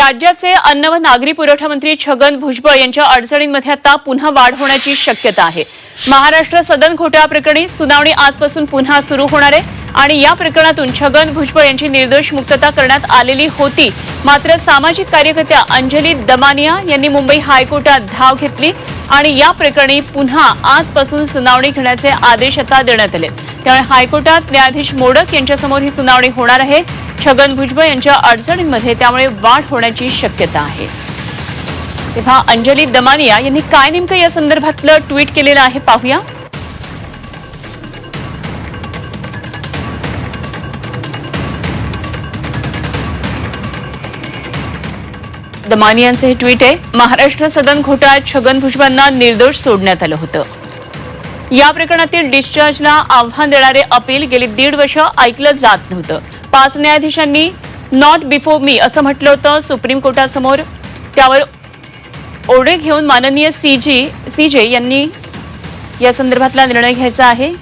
राज्याचे अन्न व नागरी पुरवठा मंत्री छगन भुजबळ यांच्या अडचणींमध्ये आता पुन्हा वाढ होण्याची शक्यता आहे। महाराष्ट्र सदन घोटाळा प्रकरणी सुनावणी आजपासून पुन्हा सुरू होणार आहे आणि या प्रकरणातून छगन भुजबळ यांची निर्दोष मुक्तता करण्यात आलेली होती। मात्र सामाजिक कार्यकर्त्या अंजली दमानिया यांनी मुंबई हायकोर्टात धाव घेतली आणि या प्रकरणी पुन्हा आजपासून सुनावणी घेण्याचे आदेश आता देण्यात आले। त्यामुळे हायकोर्टात न्यायाधीश मोडक यांच्यासमोर ही सुनावणी होणार आहे। छगन भुजबळ यांच्या अडचणींमध्ये त्यामुळे वाढ होण्याची शक्यता आहे। तेव्हा अंजली दमानिया यांनी काय नेमकं या संदर्भातलं ट्विट केलेलं आहे पाहूया। दमानियांचे हे ट्विट आहे। महाराष्ट्र सदन घोटाळ्यात छगन भुजबळांना निर्दोष सोडण्यात आलं होतं। या प्रकरणातील डिस्चार्जला आव्हान देणारे अपील गेली 1.5 वर्ष ऐकलं जात नव्हतं। 5 न्यायाधीशांनी नॉट बिफोर मी असं म्हटलं होतं सुप्रीम कोर्टासमोर। त्यावर ओढे घेऊन माननीय सीजे यांनी या संदर्भातला निर्णय घ्यायचा आहे।